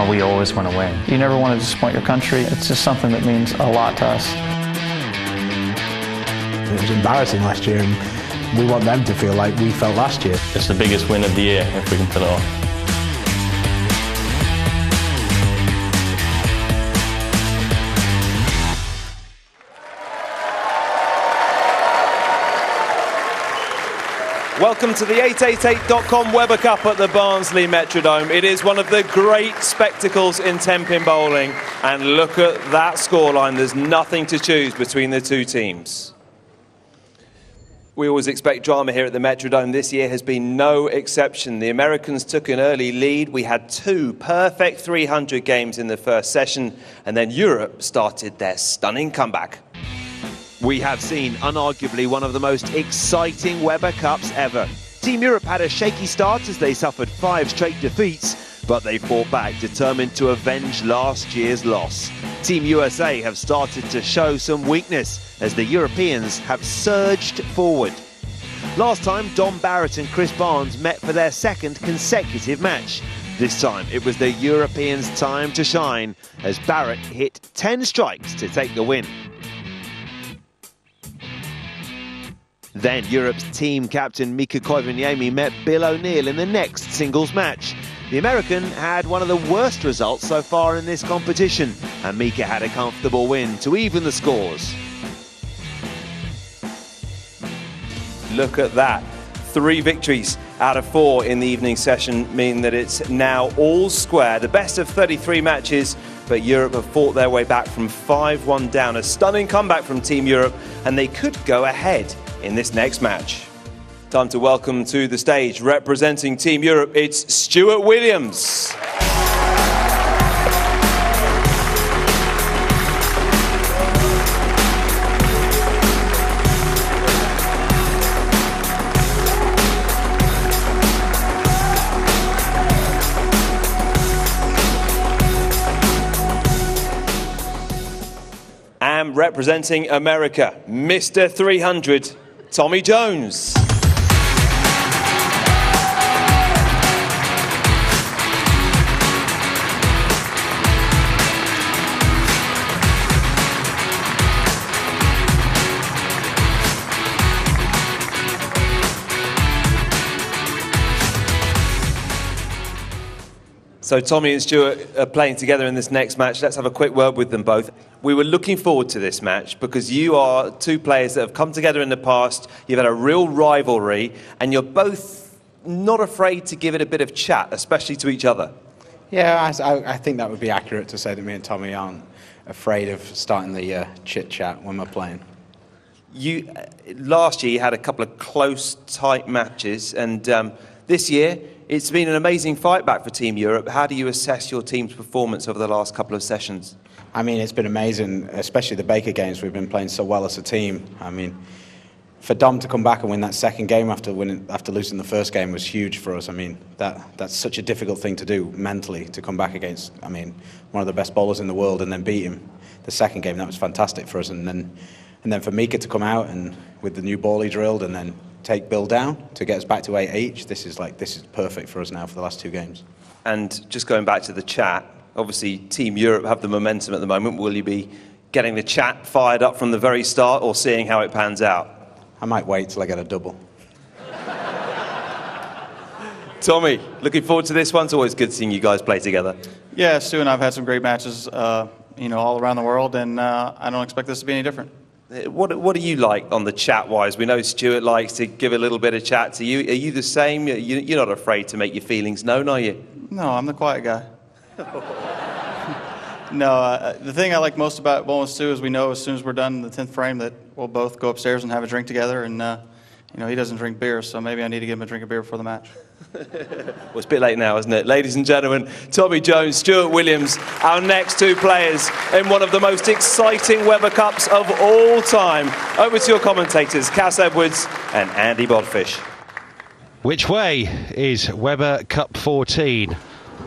we always want to win. You never want to disappoint your country. It's just something that means a lot to us. It was embarrassing last year, and we want them to feel like we felt last year. It's the biggest win of the year if we can pull it off. Welcome to the 888.com Weber Cup at the Barnsley Metrodome. It is one of the great spectacles in 10-pin bowling. And look at that scoreline. There's nothing to choose between the two teams. We always expect drama here at the Metrodome. This year has been no exception. The Americans took an early lead. We had 2 perfect 300 games in the first session. And then Europe started their stunning comeback. We have seen unarguably one of the most exciting Weber Cups ever. Team Europe had a shaky start as they suffered 5 straight defeats, but they fought back, determined to avenge last year's loss. Team USA have started to show some weakness as the Europeans have surged forward. Last time, Dom Barrett and Chris Barnes met for their second consecutive match. This time, it was the Europeans' time to shine as Barrett hit 10 strikes to take the win. Then Europe's team captain Mika Koivuniemi met Bill O'Neill in the next singles match. The American had one of the worst results so far in this competition, and Mika had a comfortable win to even the scores. Look at that. 3 victories out of 4 in the evening session mean that it's now all square. The best of 33 matches, but Europe have fought their way back from 5-1 down. A stunning comeback from Team Europe, and they could go ahead in this next match. Time to welcome to the stage, representing Team Europe, it's Stuart Williams. And representing America, Mr. 300, Tommy Jones. So Tommy and Stuart are playing together in this next match. Let's have a quick word with them both. We were looking forward to this match because you are 2 players that have come together in the past. You've had a real rivalry, and you're both not afraid to give it a bit of chat, especially to each other. Yeah, I think that would be accurate to say that me and Tommy aren't afraid of starting the chit-chat when we're playing. Last year you had a couple of close, tight matches, and this year it's been an amazing fight back for Team Europe. How do you assess your team's performance over the last couple of sessions? I mean, it's been amazing, especially the Baker games. We've been playing so well as a team. I mean, for Dom to come back and win that second game after losing the first game was huge for us. I mean, that's such a difficult thing to do mentally, to come back against, I mean, one of the best bowlers in the world and then beat him the second game. That was fantastic for us. And then for Mika to come out and with the new ball he drilled and then take Bill down to get us back to 8 each, this is perfect for us now for the last 2 games. And just going back to the chat, obviously Team Europe have the momentum at the moment. Will you be getting the chat fired up from the very start or seeing how it pans out? I might wait till I get a double. Tommy, looking forward to this one. It's always good seeing you guys play together. Yeah, Stu and I have had some great matches, all around the world, and I don't expect this to be any different. What do you like on the chat-wise? We know Stuart likes to give a little bit of chat to you. Are you the same? You're not afraid to make your feelings known, are you? No, I'm the quiet guy. No, the thing I like most about bowling with Stu is we know as soon as we're done in the 10th frame that we'll both go upstairs and have a drink together, and he doesn't drink beer, so maybe I need to give him a drink of beer before the match. Well, it's a bit late now, isn't it? Ladies and gentlemen, Tommy Jones, Stuart Williams, our next 2 players in one of the most exciting Weber Cups of all time. Over to your commentators, Cass Edwards and Andy Bodfish. Which way is Weber Cup 14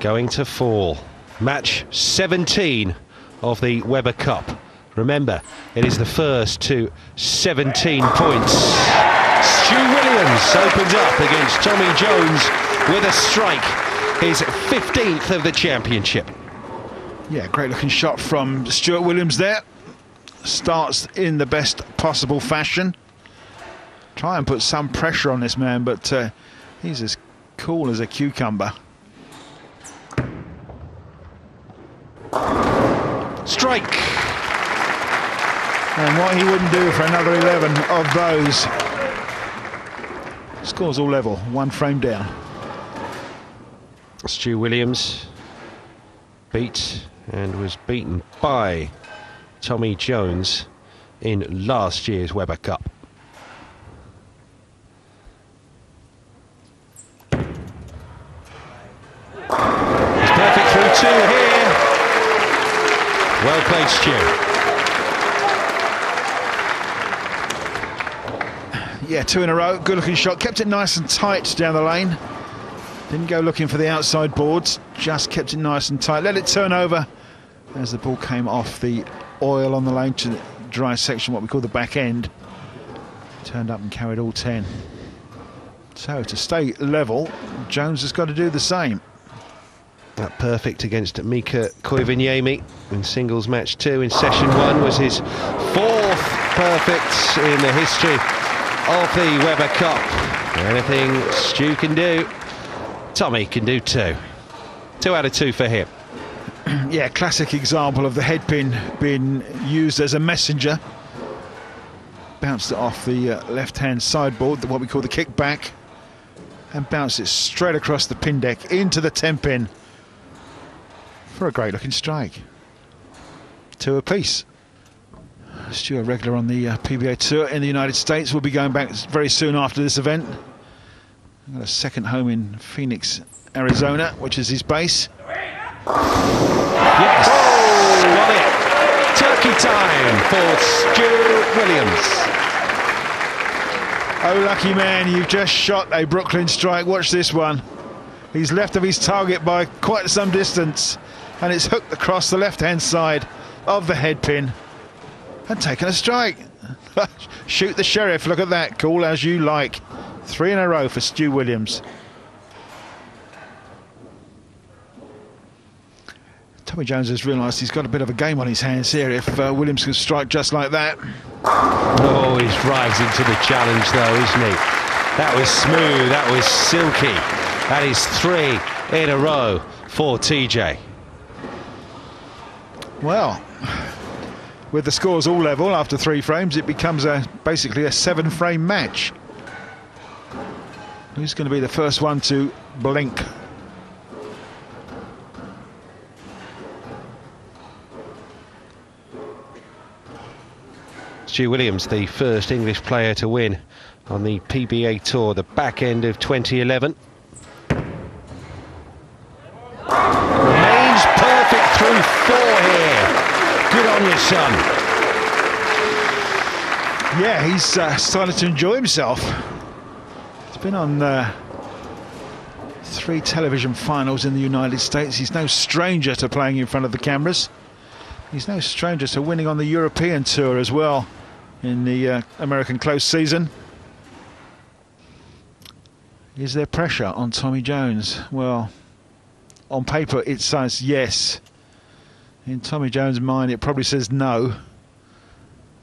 going to fall? Match 17 of the Weber Cup. Remember, it is the first to 17 points. Stu Williams opens up against Tommy Jones with a strike, his 15th of the championship. Yeah, great looking shot from Stuart Williams there. Starts in the best possible fashion. Try and put some pressure on this man, but he's as cool as a cucumber. Strike! And what he wouldn't do for another 11 of those. Scores all level, 1 frame down. Stu Williams beat and was beaten by Tommy Jones in last year's Weber Cup. He's perfect through 2 here. Well played, Stu. Yeah, 2 in a row, good looking shot, kept it nice and tight down the lane. Didn't go looking for the outside boards, just kept it nice and tight. Let it turn over as the ball came off the oil on the lane to the dry section, what we call the back end. Turned up and carried all 10. So to stay level, Jones has got to do the same. That perfect against Mika Koivuniemi in singles match 2 in session 1 was his 4th perfect in the history of the Weber Cup. Anything Stu can do, Tommy can do too. 2 out of 2 for him. Yeah, classic example of the headpin being used as a messenger. Bounced it off the left-hand sideboard, what we call the kickback, and bounced it straight across the pin deck into the 10-pin for a great-looking strike. 2 apiece. Stu, a regular on the PBA Tour in the United States, will be going back very soon after this event. Got a second home in Phoenix, Arizona, which is his base. Yes! Got it! Turkey time for Stu Williams. Oh, lucky man, you've just shot a Brooklyn strike. Watch this one. He's left of his target by quite some distance, and it's hooked across the left-hand side of the headpin and taken a strike. Shoot the sheriff, look at that. Call as you like. 3 in a row for Stu Williams. Tommy Jones has realised he's got a bit of a game on his hands here if Williams can strike just like that. Oh, he's rising to the challenge though, isn't he? That was smooth, that was silky. That is 3 in a row for TJ. Well, with the scores all level after 3 frames, it becomes basically a 7-frame match. Who's going to be the first one to blink? Stu Williams, the first English player to win on the PBA Tour, the back end of 2011. Remains perfect through 4 here. Good on you, son. Yeah, he's started to enjoy himself. He's been on 3 television finals in the United States. He's no stranger to playing in front of the cameras. He's no stranger to winning on the European Tour as well in the American close season. Is there pressure on Tommy Jones? Well, on paper it says yes. In Tommy Jones' mind it probably says no,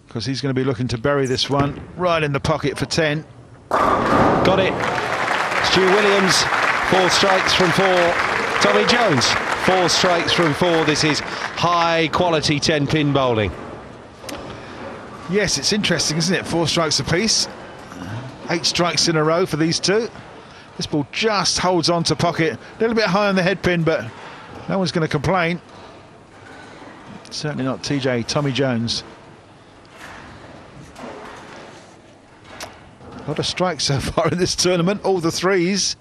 because he's going to be looking to bury this one right in the pocket for 10. Got it. Stu Williams, 4 strikes from 4. Tommy Jones, 4 strikes from 4. This is high quality 10-pin bowling. Yes, it's interesting, isn't it? 4 strikes apiece. 8 strikes in a row for these 2. This ball just holds on to pocket. A little bit high on the headpin, but no one's going to complain. Certainly not TJ, Tommy Jones. A lot of strikes so far in this tournament, all the 3s.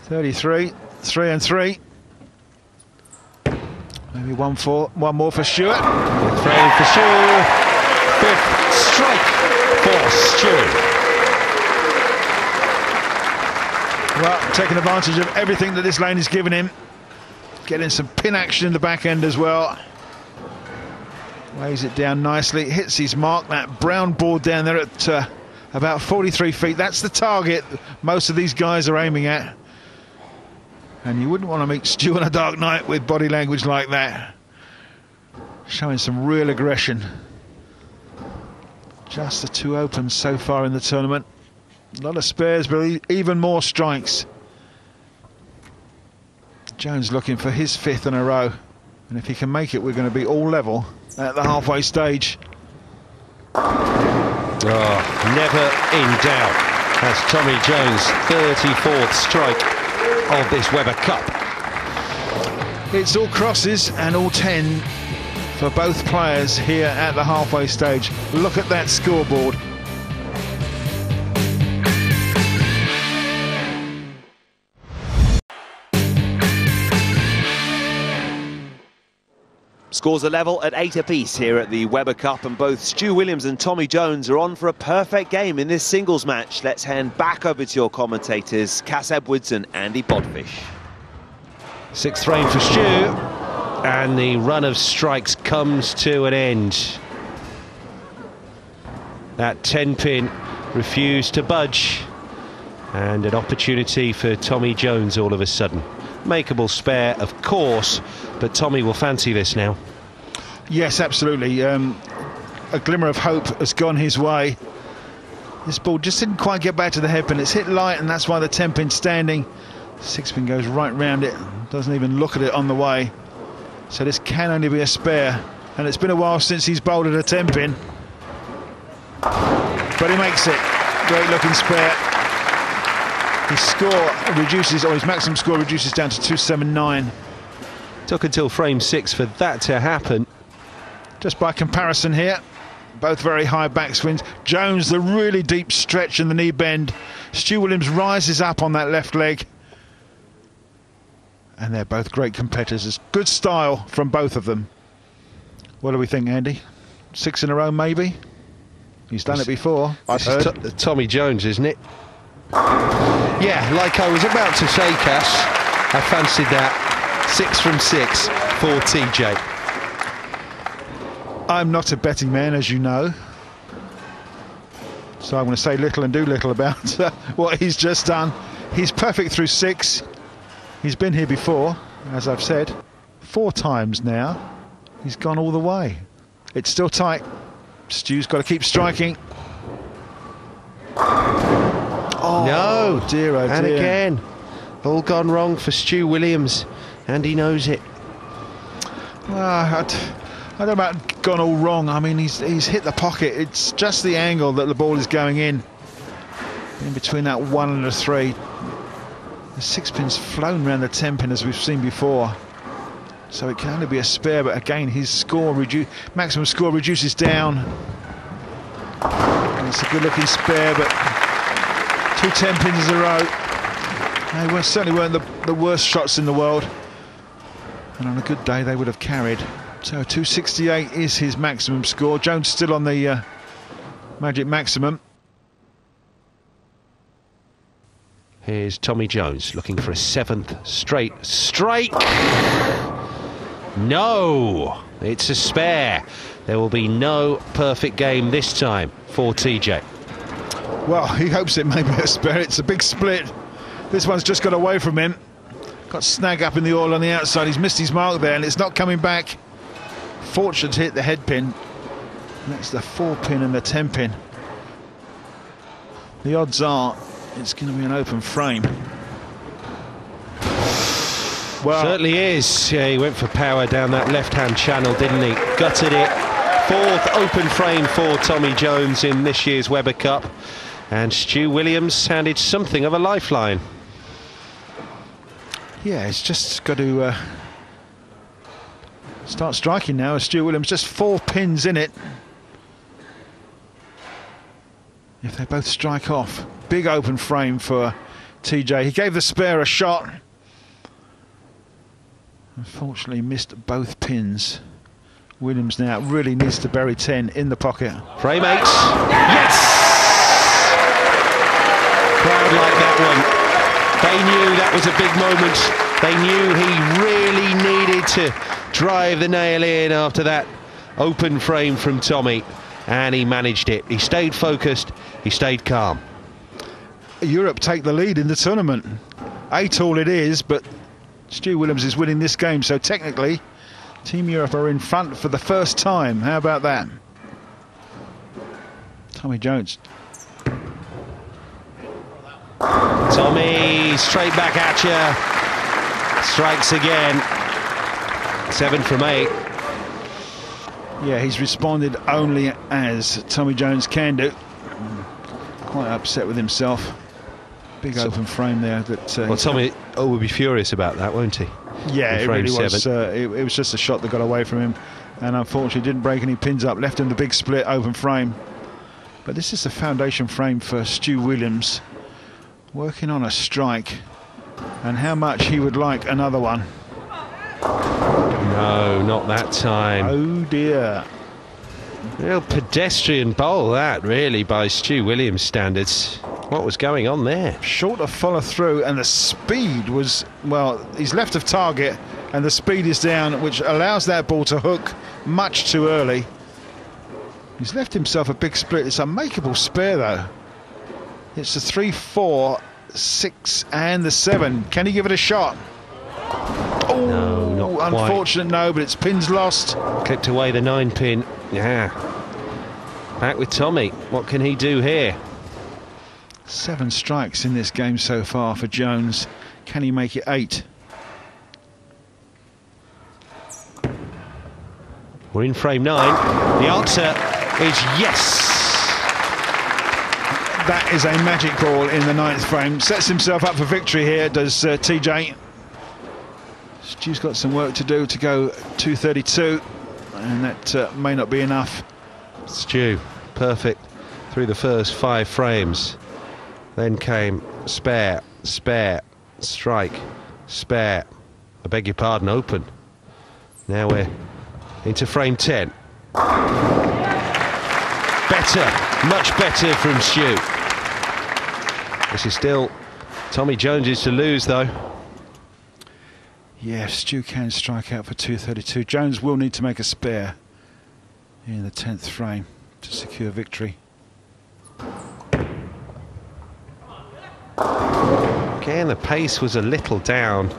33, 3 and 3. Maybe one more for Stuart. 3 for Stu. 5th strike for Stu. Well, taking advantage of everything that this lane is giving him. Getting some pin action in the back end as well. Lays it down nicely, hits his mark. That brown board down there at about 43 feet. That's the target most of these guys are aiming at. And you wouldn't want to meet Stu on a dark night with body language like that. Showing some real aggression. Just the 2 opens so far in the tournament. A lot of spares, but even more strikes. Jones looking for his 5th in a row. And if he can make it, we're going to be all level at the halfway stage. Oh, never in doubt. That's Tommy Jones' 34th strike of this Webber Cup. It's all crosses and all 10 for both players here at the halfway stage. Look at that scoreboard. Scores are level at 8 apiece here at the Webber Cup, and both Stu Williams and Tommy Jones are on for a perfect game in this singles match. Let's hand back over to your commentators, Cass Edwards and Andy Bodfish. 6th frame for Stu, and the run of strikes comes to an end. That 10-pin refused to budge, and an opportunity for Tommy Jones all of a sudden. Makeable spare, of course, but Tommy will fancy this now. Yes, absolutely. A glimmer of hope has gone his way. This ball just didn't quite get back to the headpin. It's hit light, and that's why the 10-pin's standing. 6-pin goes right round it, doesn't even look at it on the way. So this can only be a spare, and it's been a while since he's bowled at a 10-pin. But he makes it. Great looking spare. His score reduces, or his maximum score reduces down to 279. Took until frame 6 for that to happen. Just by comparison here, both very high backswings. Jones, the really deep stretch in the knee bend. Stu Williams rises up on that left leg. And they're both great competitors. Good style from both of them. What do we think, Andy? 6 in a row, maybe? He's done it before. This is Tommy Jones, isn't it? Yeah, like I was about to say, Cass, I fancied that. 6 from 6 for TJ. I'm not a betting man, as you know. So I'm going to say little and do little about what he's just done. He's perfect through 6. He's been here before, as I've said. 4 times now. He's gone all the way. It's still tight. Stu's got to keep striking. Oh, no, dear, oh dear. And again, all gone wrong for Stu Williams, and he knows it. Well, I don't know about gone all wrong. I mean, he's hit the pocket. It's just the angle that the ball is going in between that 1 and a 3. The 6-pin's flown around the 10-pin as we've seen before, so it can only be a spare. But again, his maximum score reduces down. And it's a good-looking spare, but 2 10-pins in a row. They certainly weren't the worst shots in the world, and on a good day they would have carried. So 268 is his maximum score. Jones still on the magic maximum. Here's Tommy Jones looking for a 7th straight strike. No, it's a spare. There will be no perfect game this time for TJ. Well, he hopes it may be a spare. It's a big split. This one's just got away from him. Got snag up in the oil on the outside. He's missed his mark there, and it's not coming back. Fortunate to hit the head pin. And that's the 4-pin and the 10-pin. The odds are it's going to be an open frame. Well, certainly is. Yeah, he went for power down that left-hand channel, didn't he? Gutted it. 4th open frame for Tommy Jones in this year's Webber Cup. And Stu Williams handed something of a lifeline. Yeah, it's just got to start striking now. Stu Williams, just 4 pins in it. If they both strike off, big open frame for TJ. He gave the spare a shot. Unfortunately missed both pins. Williams now really needs to bury 10 in the pocket. Frame 8. Yes! Crowd like that one. They knew that was a big moment. They knew he really needed to drive the nail in after that open frame from Tommy, and he managed it. He stayed focused, he stayed calm. Europe take the lead in the tournament. 8 all it is, but Stu Williams is winning this game, so technically Team Europe are in front for the first time. How about that? Tommy Jones. Tommy, straight back at you. Strikes again. 7 from 8. Yeah, he's responded only as Tommy Jones can do. Quite upset with himself. Big open frame there. That well, Tommy will be furious about that, won't he? Yeah, it really was. It was just a shot that got away from him, and unfortunately didn't break any pins up. Left him the big split open frame. But this is the foundation frame for Stu Williams, working on a strike, and how much he would like another one. No, not that time. Oh dear. Real pedestrian bowl that, really, by Stu Williams standards. What was going on there? Short of follow through, and the speed was, well, he's left of target and the speed is down, which allows that ball to hook much too early. He's left himself a big split. It's a makeable spare though. It's the 3, 4, 6 and the 7. Can he give it a shot? Oh, no, not quite. Unfortunate no, but it's pins lost. Clipped away the 9 pin. Yeah. Back with Tommy. What can he do here? 7 strikes in this game so far for Jones. Can he make it 8? We're in frame 9. The answer is yes. That is a magic ball in the 9th frame. Sets himself up for victory here, does TJ. Stu's got some work to do to go 232, and that may not be enough. Stu, perfect through the first 5 frames. Then came spare, spare, strike, spare. I beg your pardon, open. Now we're into frame 10. Better, much better from Stu. This is still Tommy Jones's to lose, though. Yeah, Stu can strike out for 232. Jones will need to make a spare in the 10th frame to secure victory. Again, the pace was a little down,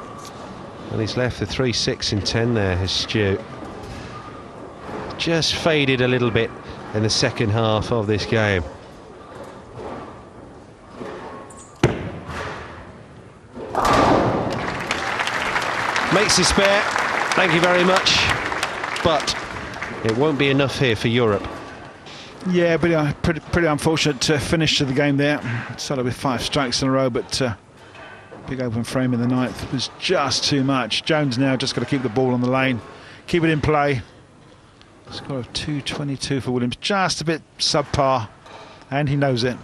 and he's left the 3, 6 and 10 there, has Stu. Just faded a little bit in the second half of this game. Makes his spare, thank you very much, but it won't be enough here for Europe. Yeah, but pretty unfortunate finish to the game there. Started with 5 strikes in a row, but big open frame in the 9th was just too much. Jones now just got to keep the ball on the lane, keep it in play. Score of 222 for Williams, just a bit subpar, and he knows it.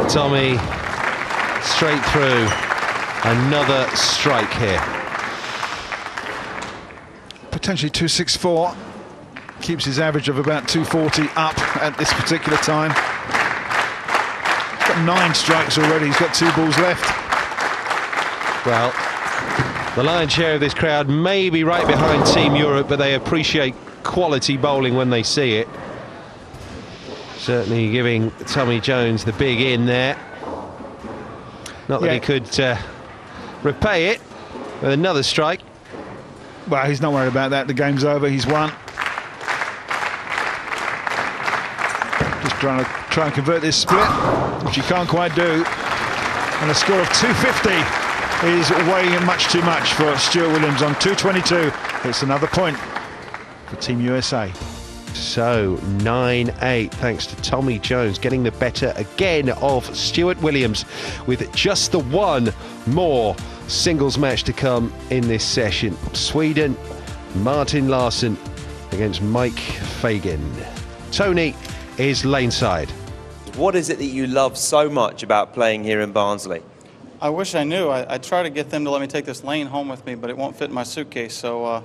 Tommy, straight through, another strike here. Potentially 264, keeps his average of about 240 up at this particular time. He's got 9 strikes already, he's got 2 balls left. Well, the lion's share of this crowd may be right behind Team Europe, but they appreciate quality bowling when they see it. Certainly giving Tommy Jones the big in there. Not that he could repay it with another strike. Well, he's not worried about that. The game's over. He's won. Just try and convert this split, which he can't quite do. And a score of 250 is way much too much for Stuart Williams on 222. It's another point for Team USA. So 9-8 thanks to Tommy Jones getting the better again of Stuart Williams, with just the one more singles match to come in this session. Sweden, Martin Larsson against Mike Fagan. Tony is laneside. What is it that you love so much about playing here in Barnsley? I wish I knew. I try to get them to let me take this lane home with me, but it won't fit in my suitcase. So,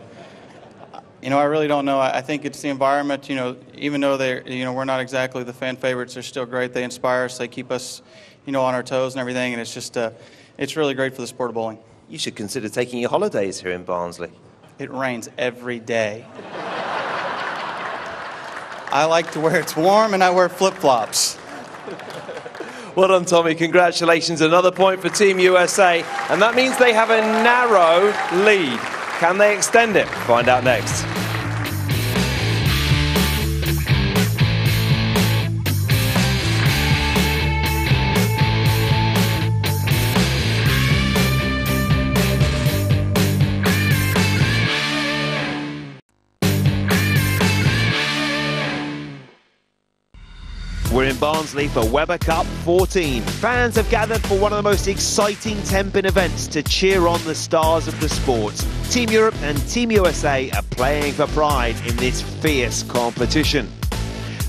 you know, I really don't know. I think it's the environment. You know, even though we're not exactly the fan favorites, they're still great. They inspire us. They keep us, on our toes and everything. And it's just, it's really great for the sport of bowling. You should consider taking your holidays here in Barnsley. It rains every day. I like to wear it's warm, and I wear flip-flops. Well done, Tommy. Congratulations. Another point for Team USA. And that means they have a narrow lead. Can they extend it? Find out next. We're in Barnsley for Weber Cup 14. Fans have gathered for one of the most exciting tenpin events to cheer on the stars of the sport. Team Europe and Team USA are playing for pride in this fierce competition.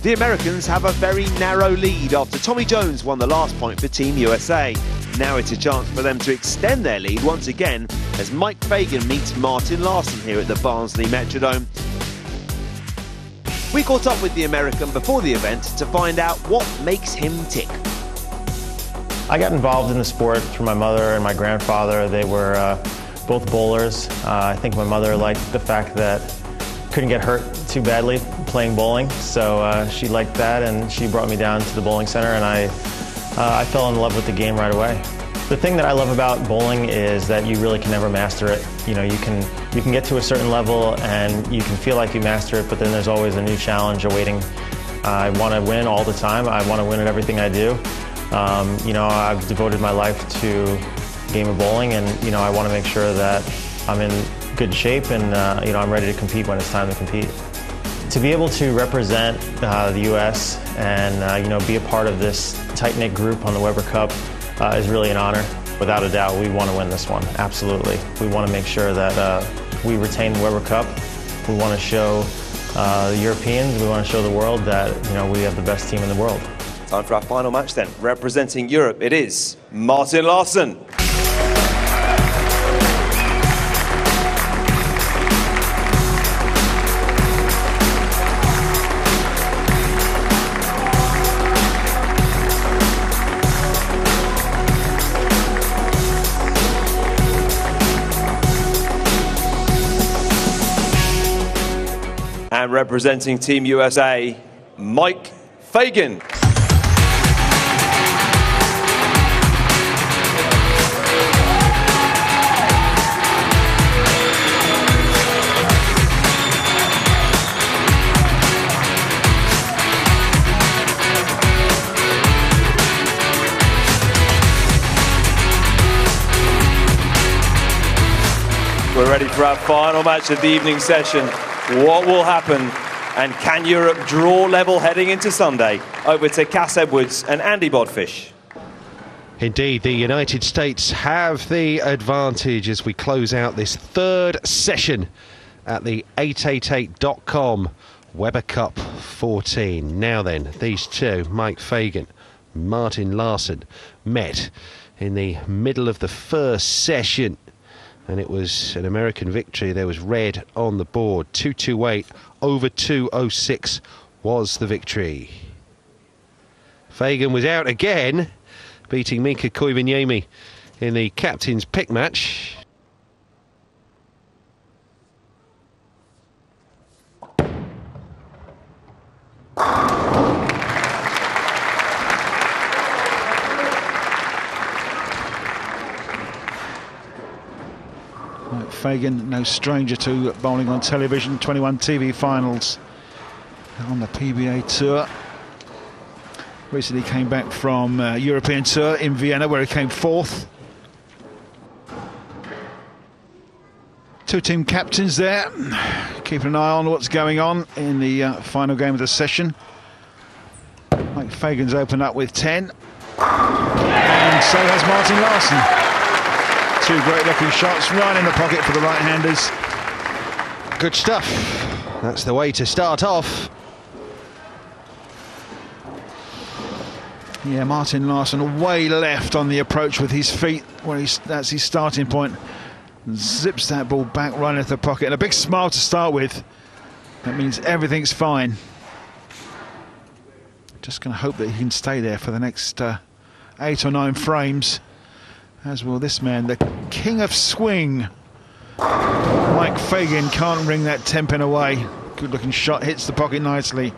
The Americans have a very narrow lead after Tommy Jones won the last point for Team USA. Now it's a chance for them to extend their lead once again as Mike Fagan meets Martin Larsson here at the Barnsley Metrodome. We caught up with the American before the event to find out what makes him tick. I got involved in the sport through my mother and my grandfather. They were both bowlers. I think my mother liked the fact that I couldn't get hurt too badly playing bowling, so she liked that, and she brought me down to the bowling center, and I fell in love with the game right away. The thing that I love about bowling is that you really can never master it. You know, you can get to a certain level and you can feel like you master it, but then there's always a new challenge awaiting. I want to win all the time. I want to win at everything I do. You know, I've devoted my life to the game of bowling, and you know, I want to make sure that I'm in good shape and you know, I'm ready to compete when it's time to compete. To be able to represent the U.S. and you know, be a part of this tight-knit group on the Weber Cup is really an honor. Without a doubt, we want to win this one, absolutely. We want to make sure that we retain the Weber Cup. We want to show the Europeans, we want to show the world that, you know, we have the best team in the world. Time for our final match then. Representing Europe, it is Martin Larsson. And representing Team USA, Mike Fagan. We're ready for our final match of the evening session. What will happen, and can Europe draw level heading into Sunday? Over to Cass Edwards and Andy Bodfish. Indeed, the United States have the advantage as we close out this third session at the 888.com Weber Cup 14. Now then, these two, Mike Fagan, Martin Larsson, met in the middle of the first session. And it was an American victory. There was red on the board. 228 over 206 was the victory. Fagan was out again, beating Mika Koivuniemi in the captain's pick match. Fagan, no stranger to bowling on television, 21 TV finals on the PBA Tour. Recently came back from European Tour in Vienna, where he came fourth. Two team captains there, keeping an eye on what's going on in the final game of the session. Mike Fagan's opened up with 10, and so has Martin Larsson. Two great looking shots right in the pocket for the right-handers. Good stuff. That's the way to start off. Yeah, Martin Larsson way left on the approach with his feet, where that's his starting point. Zips that ball back right into the pocket, and a big smile to start with. That means everything's fine. Just going to hope that he can stay there for the next 8 or 9 frames. As will this man, the king of swing. Mike Fagan can't wring that tenpin away. Good looking shot, hits the pocket nicely.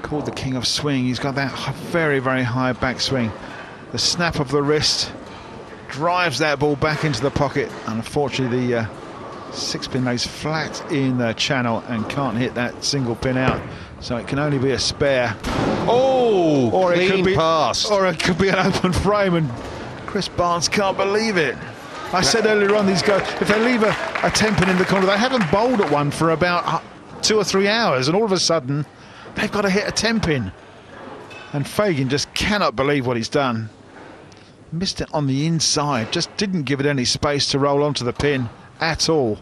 called the king of swing. He's got that very, very high backswing. The snap of the wrist drives that ball back into the pocket. Unfortunately, the six-pin lays flat in the channel and can't hit that single pin out. So it can only be a spare. Oh, or it could be pass. Or it could be an open frame, and Chris Barnes can't believe it. I said earlier on, these guys, if they leave a 10-pin in the corner, they haven't bowled at one for about 2 or 3 hours, and all of a sudden they've got to hit a 10-pin. And Fagan just cannot believe what he's done. Missed it on the inside, just didn't give it any space to roll onto the pin at all.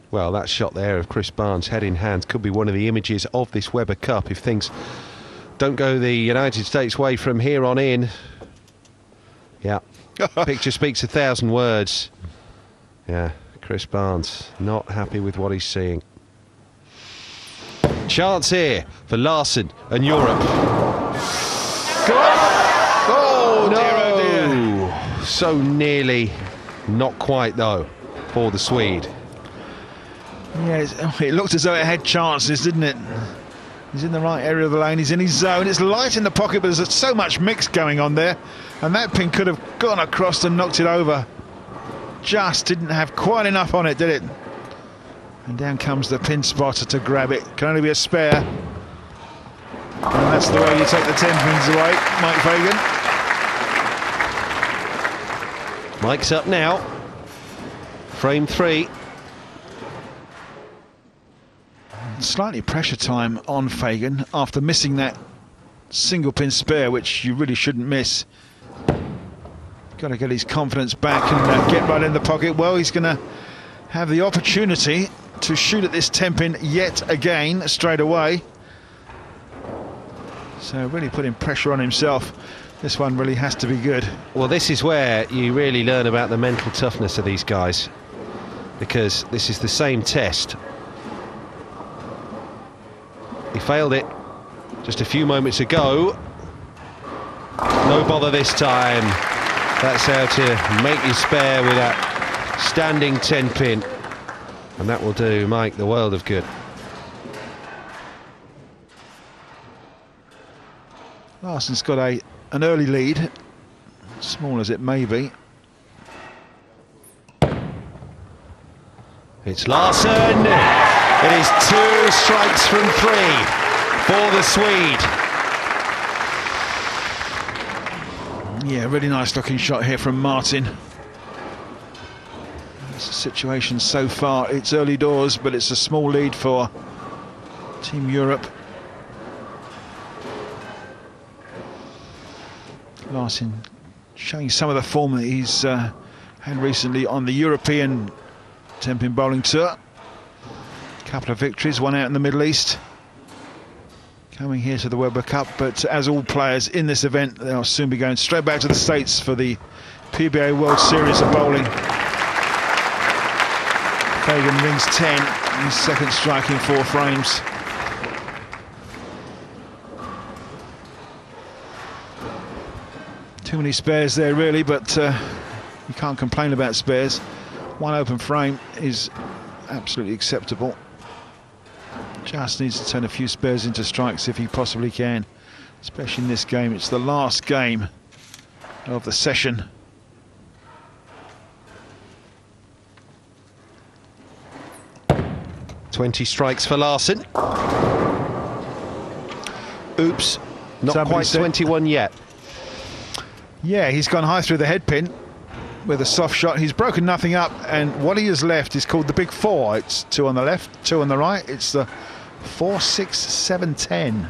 Well, that shot there of Chris Barnes head in hand could be one of the images of this Weber Cup if things don't go the United States way from here on in. Yeah, picture speaks 1,000 words. Yeah, Chris Barnes not happy with what he's seeing. Chance here for Larsen and Europe. Oh, no! Dear, oh dear. So nearly, not quite though, for the Swede. Yeah, it looked as though it had chances, didn't it? He's in the right area of the lane, he's in his zone, it's light in the pocket, but there's so much mix going on there, and that pin could have gone across and knocked it over. Just didn't have quite enough on it, did it? And down comes the pin spotter to grab it. Can only be a spare. And that's the way you take the 10 pins away, Mike Fagan. Mike's up now. Frame 3. Slightly pressure time on Fagan after missing that single pin spare, which you really shouldn't miss. Got to get his confidence back and get right in the pocket. Well, he's going to have the opportunity to shoot at this 10 pin yet again straight away. So really putting pressure on himself. This one really has to be good. Well, this is where you really learn about the mental toughness of these guys, because this is the same test. He failed it just a few moments ago. No bother this time. That's how to make your spare with that standing 10 pin, and that will do Mike the world of good. Larsen's got an early lead, small as it may be. It's Larsen. It is 2 strikes from 3 for the Swede. Yeah, really nice looking shot here from Martin. It's a situation so far, it's early doors, but it's a small lead for Team Europe. Larsen showing some of the form that he's had recently on the European 10-pin bowling tour. Couple of victories, one out in the Middle East. Coming here to the Weber Cup, but as all players in this event, they'll soon be going straight back to the States for the PBA World Series of Bowling. Fagan rings 10, his second strike in 4 frames. Too many spares there really, but you can't complain about spares. One open frame is absolutely acceptable. Just needs to turn a few spares into strikes if he possibly can, especially in this game. It's the last game of the session. "20 strikes for Larsen. Oops. Not Somebody quite said. 21 yet. Yeah, he's gone high through the head pin with a soft shot. He's broken nothing up, and what he has left is called the Big Four. It's 2 on the left, 2 on the right. It's the 4, 6, 7, 10.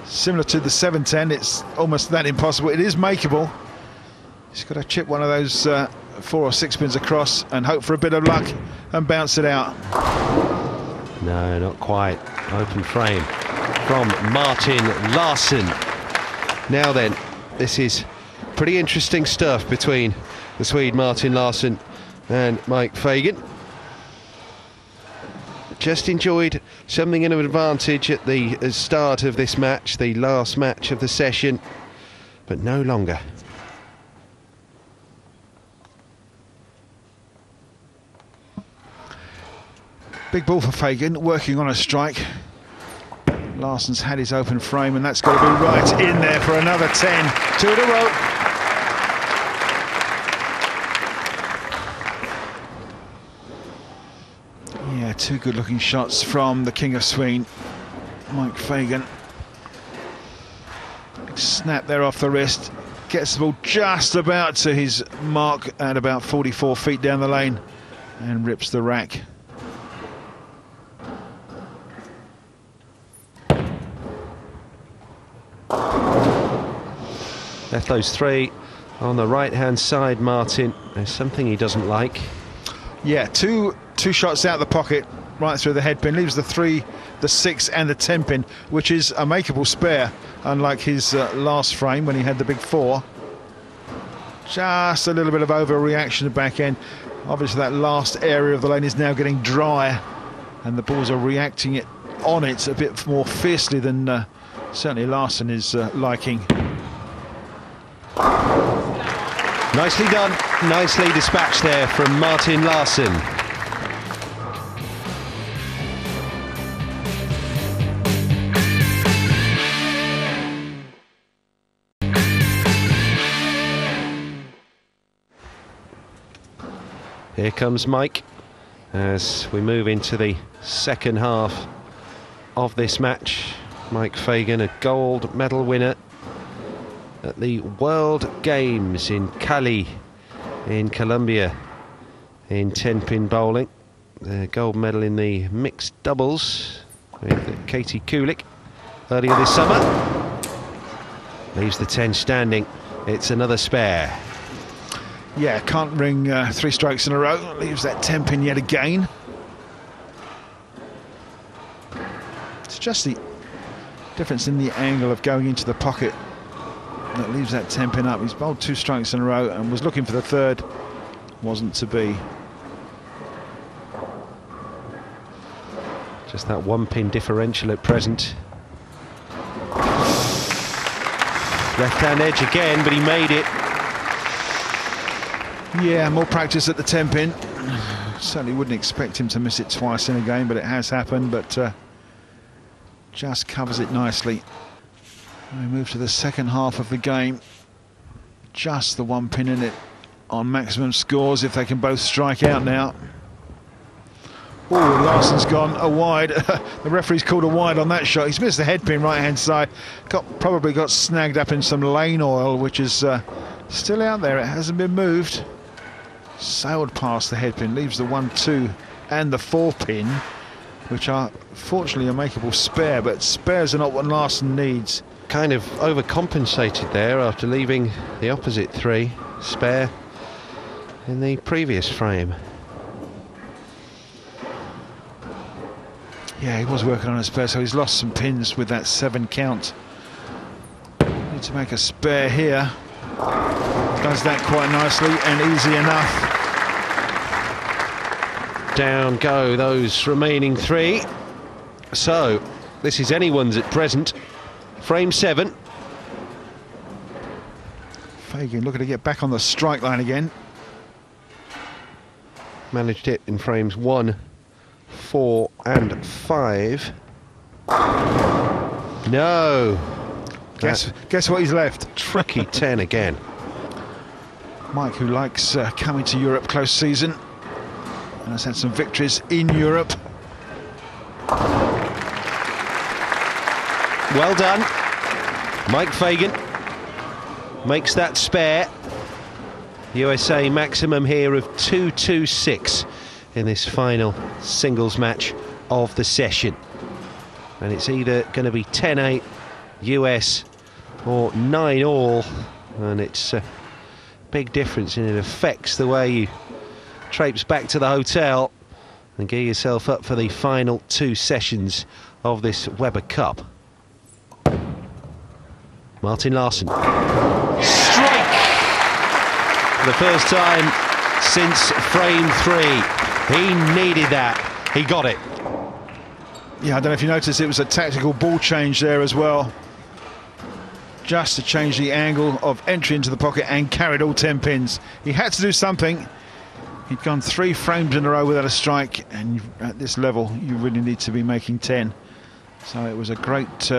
Similar to the 7-10, it's almost that impossible. It is makeable. He's got to chip one of those 4 or 6 pins across and hope for a bit of luck and bounce it out. No, not quite. Open frame from Martin Larsen. Now then, this is pretty interesting stuff between the Swede Martin Larsen and Mike Fagan. Just enjoyed something in an advantage at the start of this match, the last match of the session, but no longer. Big ball for Fagan, working on a strike. Larsson's had his open frame, and that's got to be right in there for another 10. 2 in a row. Yeah, 2 good-looking shots from the King of Swing, Mike Fagan. Snap there off the wrist. Gets the ball just about to his mark at about 44 feet down the lane and rips the rack. Left those 3 on the right-hand side, Martin. There's something he doesn't like. Yeah, two shots out of the pocket, right through the head pin. Leaves the 3, the 6 and the 10 pin, which is a makeable spare, unlike his last frame when he had the big 4. Just a little bit of overreaction at back end. Obviously that last area of the lane is now getting dry, and the balls are reacting it on it a bit more fiercely than certainly Larsson is liking. Nicely done, nicely dispatched there from Martin Larsson. Here comes Mike as we move into the second half of this match. Mike Fagan, a gold medal winner at the World Games in Cali in Colombia in 10-pin bowling. The gold medal in the mixed doubles with Katie Kulik earlier this summer. Leaves the 10 standing. It's another spare. Yeah, can't ring 3 strikes in a row. Leaves that 10 pin yet again. It's just the difference in the angle of going into the pocket that leaves that 10 pin up. He's bowled 2 strikes in a row and was looking for the 3rd. Wasn't to be. Just that 1 pin differential at present. Left hand edge again, but he made it. Yeah, more practice at the 10 pin. Certainly wouldn't expect him to miss it twice in a game, but it has happened. But just covers it nicely. We move to the second half of the game. Just the 1 pin in it on maximum scores if they can both strike out now. Oh, Larsson's gone a wide. The referee's called a wide on that shot. He's missed the head pin right hand side. Probably got snagged up in some lane oil, which is still out there. It hasn't been moved. Sailed past the head pin, leaves the 1, 2 and the 4 pin, which are fortunately a makeable spare, but spares are not what Larsson needs. Kind of overcompensated there after leaving the opposite 3 spare in the previous frame. Yeah, he was working on a spare, so he's lost some pins with that 7 count. Need to make a spare here. Does that quite nicely and easy enough. Down go those remaining 3. So this is anyone's at present. Frame 7. Fagan looking to get back on the strike line again. Managed it in frames 1, 4 and 5. No. Guess what he's left? Tricky 10 again. Mike, who likes coming to Europe close season and has had some victories in Europe. Well done. Mike Fagan makes that spare. USA maximum here of 226 in this final singles match of the session. And it's either going to be 10-8 US or 9-all, and it's a big difference, and it affects the way you traipse back to the hotel and gear yourself up for the final 2 sessions of this Weber Cup. Martin Larsson. Strike! For the first time since frame 3. He needed that. He got it. Yeah, I don't know if you noticed, it was a tactical ball change there as well. Just to change the angle of entry into the pocket and carried all 10 pins. He had to do something. He'd gone 3 frames in a row without a strike, and at this level you really need to be making 10. So it was a great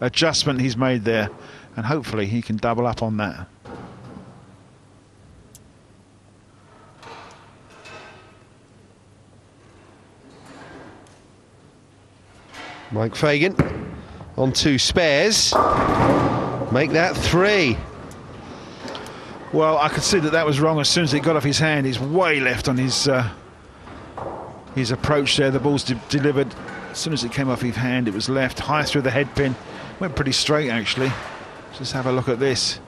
adjustment he's made there, and hopefully he can double up on that. Mike Fagan on 2 spares. Make that 3. Well, I could see that was wrong as soon as it got off his hand. He's way left on his approach there. The ball's delivered. As soon as it came off his hand, it was left, high through the head pin. Went pretty straight, actually. Just have a look at this.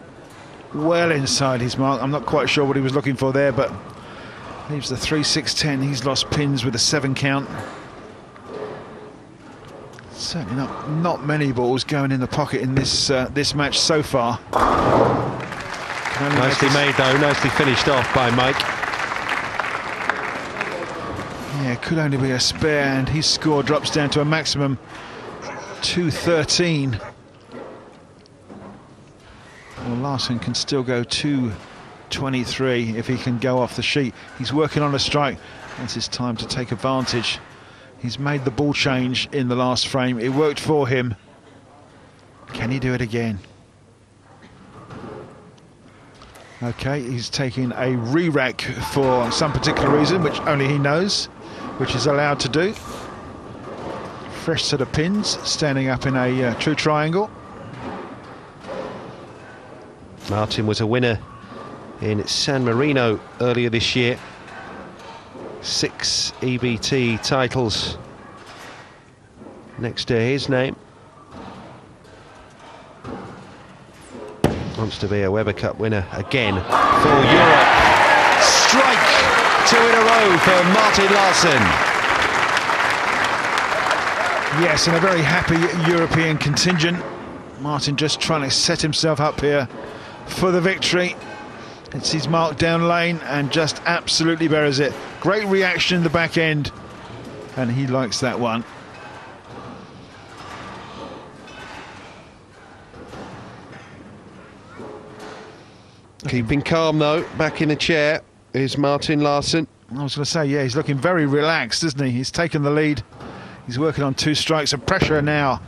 Well inside his mark. I'm not quite sure what he was looking for there, but leaves the 3-6-10. He's lost pins with a 7 count. Certainly not many balls going in the pocket in this this match so far. Nicely made though, nicely finished off by Mike. Yeah, could only be a spare, and his score drops down to a maximum 213. Well, Larsson can still go 223 if he can go off the sheet. He's working on a strike. It's his time to take advantage. He's made the ball change in the last frame. It worked for him. Can he do it again? Okay, he's taking a re-rack for some particular reason, which only he knows, which is allowed to do. Fresh set of pins, standing up in a true triangle. Martin was a winner in San Marino earlier this year. 6 EBT titles next to his name. Wants to be a Weber Cup winner again for Europe. Strike! 2 in a row for Martin Larsson. Yes, and a very happy European contingent. Martin just trying to set himself up here for the victory. It's his mark down lane and just absolutely buries it. Great reaction in the back end, and he likes that one. Keeping calm though, back in the chair is Martin Larsson. I was going to say, yeah, he's looking very relaxed, isn't he? He's taken the lead. He's working on 2 strikes of pressure now.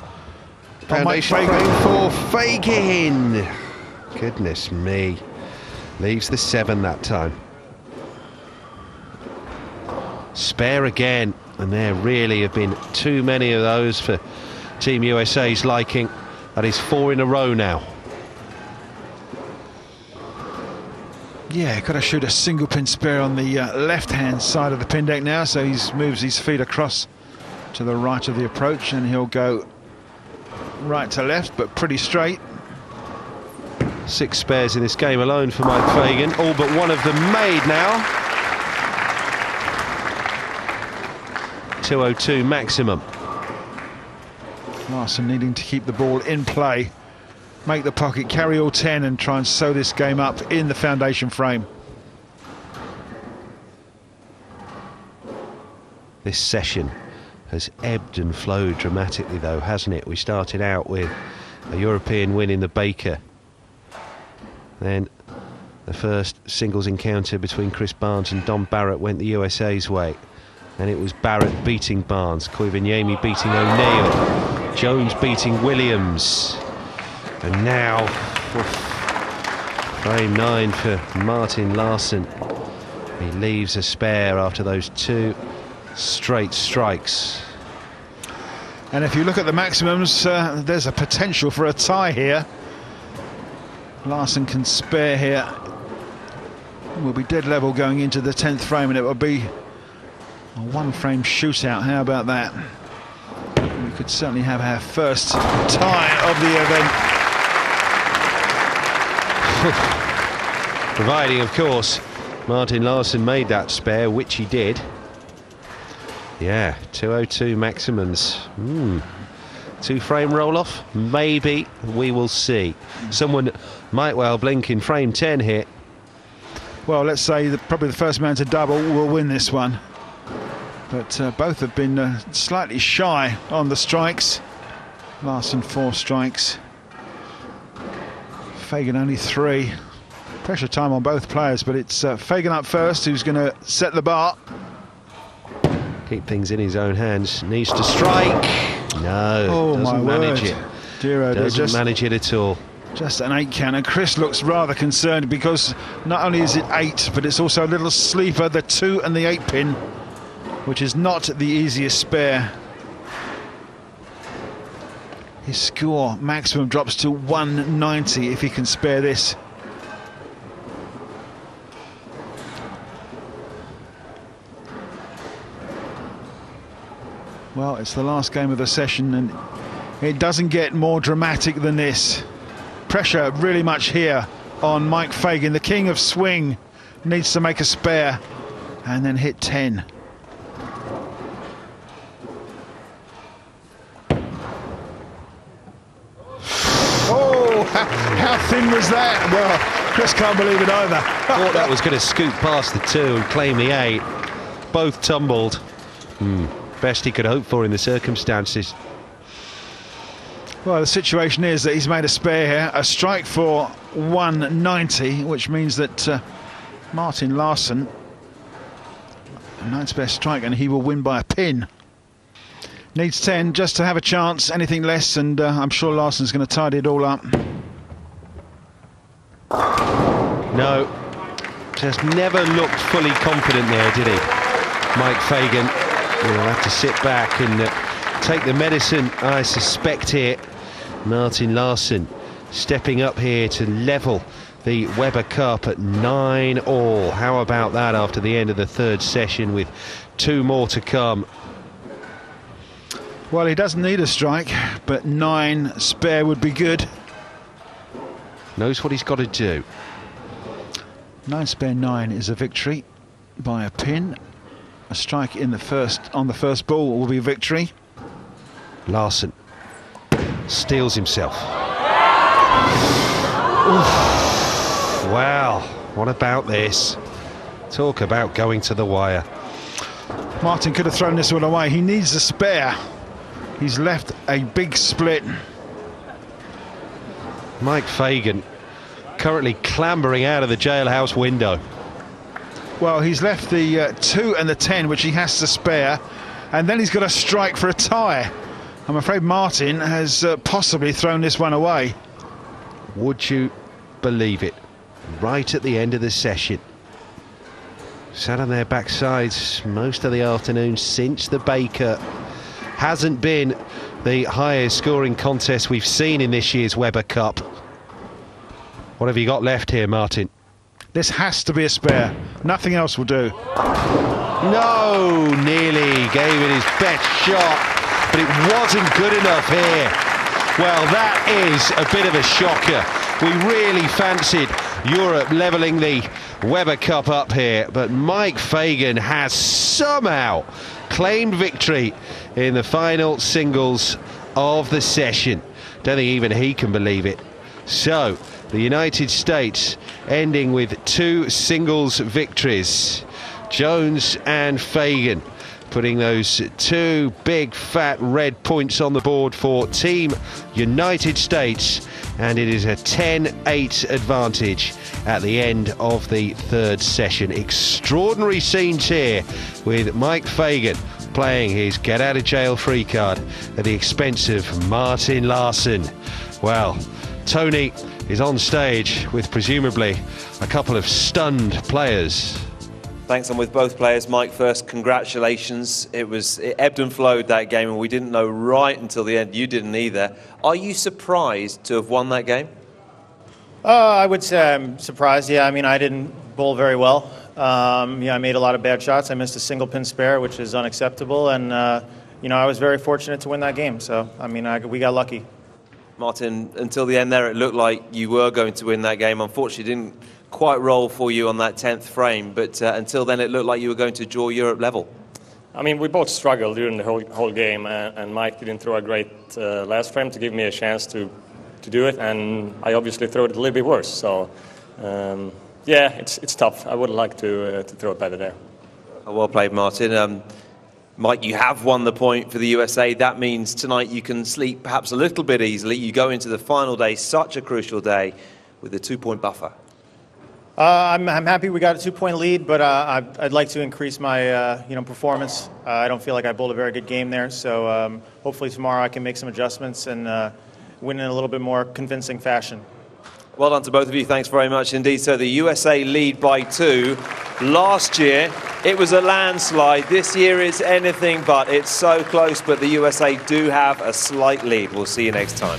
Foundation frame for Fagan. Goodness me. Leaves the 7 that time. Spare again, and there really have been too many of those for Team USA's liking. That is 4 in a row now. Yeah, got to shoot a single pin spare on the left-hand side of the pin deck now, so he moves his feet across to the right of the approach, and he'll go right to left, but pretty straight. 6 spares in this game alone for Mike Fagan, all but one of them made now. 202 maximum. Larsson needing to keep the ball in play, make the pocket, carry all 10 and try and sew this game up in the foundation frame. This session has ebbed and flowed dramatically though, hasn't it? We started out with a European win in the Baker. Then the first singles encounter between Chris Barnes and Don Barrett went the USA's way. Then it was Barrett beating Barnes, Koivuniemi beating O'Neill, Jones beating Williams. And now, frame 9 for Martin Larsson. He leaves a spare after those 2 straight strikes. And if you look at the maximums, there's a potential for a tie here. Larsson can spare here. We'll be dead level going into the 10th frame, and it will be a 1-frame shootout. How about that? We could certainly have our first tie of the event. Providing, of course, Martin Larsson made that spare, which he did. Yeah, 202 maximums. 2-frame roll-off? Maybe. We will see. Someone might well blink in frame 10 here. Well, let's say that probably the first man to double will win this one. But both have been slightly shy on the strikes. Larsson 4 strikes. Fagan only 3. Pressure time on both players, but it's Fagan up first who's going to set the bar. Keep things in his own hands. Needs to strike. No, doesn't manage it. Doesn't manage it at all. Just an 8 count, and Chris looks rather concerned because not only is it 8, but it's also a little sleeper, the 2 and the 8 pin, which is not the easiest spare. His score maximum drops to 190 if he can spare this. Well, it's the last game of the session, and it doesn't get more dramatic than this. Pressure really much here on Mike Fagan. The king of swing needs to make a spare and then hit 10. Oh, how thin was that? Well, Chris can't believe it either. Thought that was going to scoot past the 2 and claim the 8. Both tumbled. Best he could hope for in the circumstances. Well, the situation is that he's made a spare here, a strike for 190, which means that Martin Larsson, ninth best strike, and he will win by a pin. Needs 10 just to have a chance, anything less, and I'm sure Larsson's going to tidy it all up. No, just never looked fully confident there, did he? Mike Fagan will have to sit back and take the medicine, I suspect, here. Martin Larsson stepping up here to level the Weber Cup at 9-all. How about that after the end of the 3rd session with 2 more to come? Well, he doesn't need a strike, but 9 spare would be good. Knows what he's got to do. 9 spare 9 is a victory by a pin. A strike in the on the first ball will be victory. Larsson steals himself. Wow, what about this? Talk about going to the wire. Martin could have thrown this one away. He needs a spare. He's left a big split. Mike Fagan currently clambering out of the jailhouse window. Well, he's left the 2 and the 10, which he has to spare, and then he's got a strike for a tie. I'm afraid Martin has possibly thrown this one away. Would you believe it? Right at the end of the session. Sat on their backsides most of the afternoon since the Baker. Hasn't been the highest scoring contest we've seen in this year's Weber Cup. What have you got left here, Martin? This has to be a spare. Nothing else will do. No, nearly gave it his best shot, but it wasn't good enough here. Well, that is a bit of a shocker. We really fancied Europe levelling the Weber Cup up here, but Mike Fagan has somehow claimed victory in the final singles of the session. Don't think even he can believe it. So, the United States ending with 2 singles victories. Jones and Fagan putting those 2 big fat red points on the board for Team United States, and it is a 10-8 advantage at the end of the 3rd session. Extraordinary scenes here with Mike Fagan playing his get out of jail free card at the expense of Martin Larsson. Well, Tony is on stage with presumably a couple of stunned players. Thanks, I'm with both players. Mike, first, congratulations. It ebbed and flowed, that game, and we didn't know right until the end. You didn't either. Are you surprised to have won that game? I would say I'm surprised. Yeah, I mean, I didn't bowl very well. I made a lot of bad shots. I missed a single pin spare, which is unacceptable, and I was very fortunate to win that game. So, I mean, we got lucky. Martin, until the end there, it looked like you were going to win that game. Unfortunately, it didn't quite roll for you on that 10th frame, but until then, it looked like you were going to draw Europe level. I mean, we both struggled during the whole game, and Mike didn't throw a great last frame to give me a chance to do it, and I obviously threw it a little bit worse. So, yeah, it's tough. I would like to throw it better there. Well played, Martin. Mike, you have won the point for the USA. That means tonight you can sleep perhaps a little bit easily. You go into the final day, such a crucial day, with a 2-point buffer. I'm happy we got a 2-point lead, but I'd like to increase my performance. I don't feel like I bowled a very good game there, so hopefully tomorrow I can make some adjustments and win in a little bit more convincing fashion. Well done to both of you. Thanks very much indeed. So the USA lead by 2. Last year, it was a landslide. This year is anything but. It's so close, but the USA do have a slight lead. We'll see you next time.